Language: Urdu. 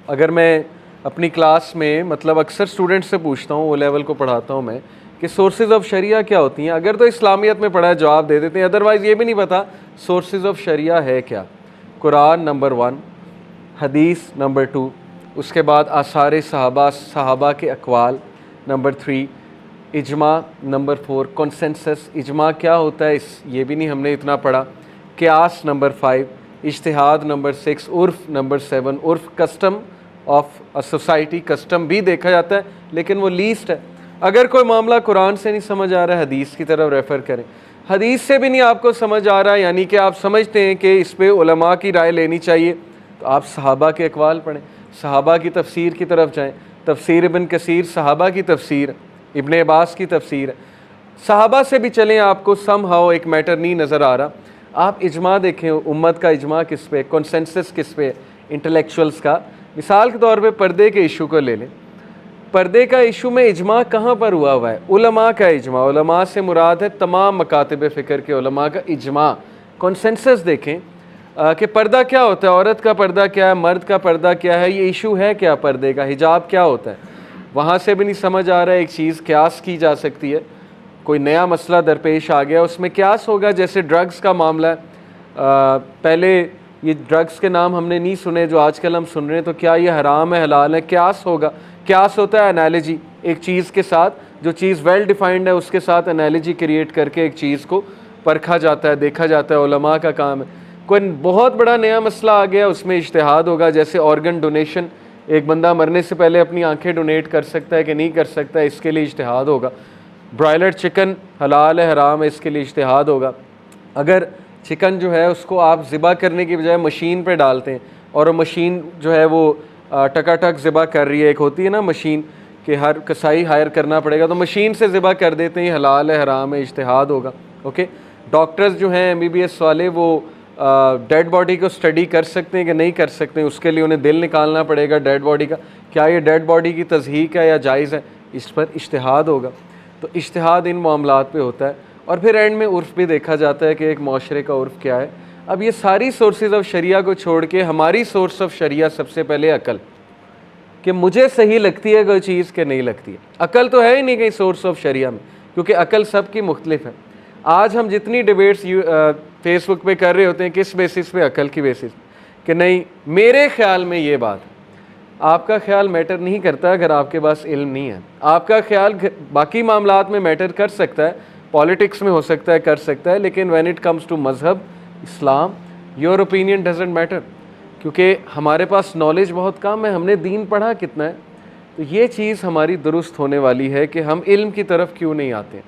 اگر میں اپنی کلاس میں مطلب اکثر اسٹوڈنٹ سے پوچھتا ہوں، وہ لیول کو پڑھاتا ہوں میں، کہ سورسز آف شریعہ کیا ہوتی ہیں، اگر تو اسلامیت میں پڑھا ہے جواب دے دیتے ہیں، ادروائز یہ بھی نہیں پتا سورسز آف شریعہ ہے کیا۔ قرآن نمبر 1، حدیث نمبر 2، اس کے بعد آثار صحابہ کے اقوال نمبر 3، اجماع نمبر 4، کنسنسس اجماع کیا ہوتا ہے یہ بھی نہیں ہم نے اتنا پڑھا، قیاس نمبر 5، اجتہاد نمبر 6، عرف نمبر 7، عرف کسٹم آف سوسائٹی، کسٹم بھی دیکھا جاتا ہے لیکن وہ لیسٹ ہے۔ اگر کوئی معاملہ قرآن سے نہیں سمجھ آ رہا ہے حدیث کی طرف ریفر کریں، حدیث سے بھی نہیں آپ کو سمجھ آ رہا ہے، یعنی کہ آپ سمجھتے ہیں کہ اس پہ علماء کی رائے لینی چاہیے، تو آپ صحابہ کے اقوال پڑھیں، صحابہ کی تفسیر کی طرف جائیں، تفسیر ابن کثیر صحابہ کی تفسیر، ابن عباس کی تفسیر، صحابہ سے بھی چلیں، آپ کو سم ہاؤ ایک میٹر نہیں نظر آ رہا، آپ اجماع دیکھیں، امت کا اجماع کس پہ، کنسنسس کس پہ، انٹلیکچوئلس کا۔ مثال کے طور پہ پردے کے ایشو کو لے لیں، پردے کا ایشو میں اجماع کہاں پر ہوا ہوا ہے؟ علماء کا اجماع، علماء سے مراد ہے تمام مکاتب فکر کے علماء کا اجماع۔ کنسنسس دیکھیں کہ پردہ کیا ہوتا ہے، عورت کا پردہ کیا ہے، مرد کا پردہ کیا ہے، یہ ایشو ہے کیا پردے کا، حجاب کیا ہوتا ہے، وہاں سے بھی نہیں سمجھ آ رہا ہے۔ ایک چیز قیاس کی جا سکتی ہے، کوئی نیا مسئلہ درپیش آ گیا، اس میں قیاس ہوگا، جیسے ڈرگز کا معاملہ ہے، پہلے یہ ڈرگز کے نام ہم نے نہیں سنے جو آج کل ہم سن رہے ہیں، تو کیا یہ حرام ہے حلال ہے؟ قیاس ہوگا، قیاس ہوتا ہے انالوجی، ایک چیز کے ساتھ جو چیز ویل ڈیفائنڈ ہے اس کے ساتھ انالوجی کریٹ کر کے ایک چیز کو پرکھا جاتا ہے، دیکھا جاتا ہے، علماء کا کام ہے۔ کوئی بہت بڑا نیا مسئلہ آ گیا، اس میں اجتہاد ہوگا، جیسے آرگن ڈونیشن، ایک بندہ مرنے سے پہلے اپنی آنکھیں ڈونیٹ کر سکتا ہے کہ نہیں کر سکتا ہے، اس کے لیے اجتہاد ہوگا۔ برائلر چکن حلال ہے حرام ہے، اس کے لیے اجتہاد ہوگا۔ اگر چکن جو ہے اس کو آپ ذبح کرنے کی بجائے مشین پہ ڈالتے ہیں اور وہ مشین جو ہے وہ ٹکا ٹک ذبح کر رہی ہے، ایک ہوتی ہے نا مشین کہ ہر کسائی ہائر کرنا پڑے گا، تو مشین سے ذبح کر دیتے ہیں، یہ حلال ہے حرام ہے، اجتہاد ہوگا۔ اوکے، ڈاکٹرز جو ہیں MBBS والے وہ ڈیڈ باڈی کو اسٹڈی کر سکتے ہیں کہ نہیں کر سکتے ہیں، اس کے لیے انہیں دل نکالنا پڑے گا ڈیڈ باڈی کا، کیا یہ ڈیڈ باڈی کی تصحیح ہے یا جائز ہے، اس پر اجتہاد ہوگا۔ تو اجتہاد ان معاملات پہ ہوتا ہے، اور پھر اینڈ میں عرف بھی دیکھا جاتا ہے کہ ایک معاشرے کا عرف کیا ہے۔ اب یہ ساری سورسز آف شریعہ کو چھوڑ کے ہماری سورس آف شریعہ سب سے پہلے عقل، کہ مجھے صحیح لگتی ہے کوئی چیز کہ نہیں لگتی ہے۔ عقل تو ہے ہی نہیں کہیں سورس آف شریعہ میں، کیونکہ عقل سب کی مختلف ہے۔ آج ہم جتنی ڈیبیٹس فیس بک پہ کر رہے ہوتے ہیں، کس بیسس پہ؟ عقل کی بیسس، کہ نہیں میرے خیال میں یہ بات، آپ کا خیال میٹر نہیں کرتا اگر آپ کے پاس علم نہیں ہے۔ آپ کا خیال باقی معاملات میں میٹر کر سکتا ہے، پالیٹکس میں ہو سکتا ہے، کر سکتا ہے، لیکن وین اٹ کمز ٹو مذہب اسلام، یور اوپینین ڈزنٹ میٹر، کیونکہ ہمارے پاس نالج بہت کم ہے، ہم نے دین پڑھا کتنا ہے۔ تو یہ چیز ہماری درست ہونے والی ہے کہ ہم علم کی طرف کیوں نہیں آتے۔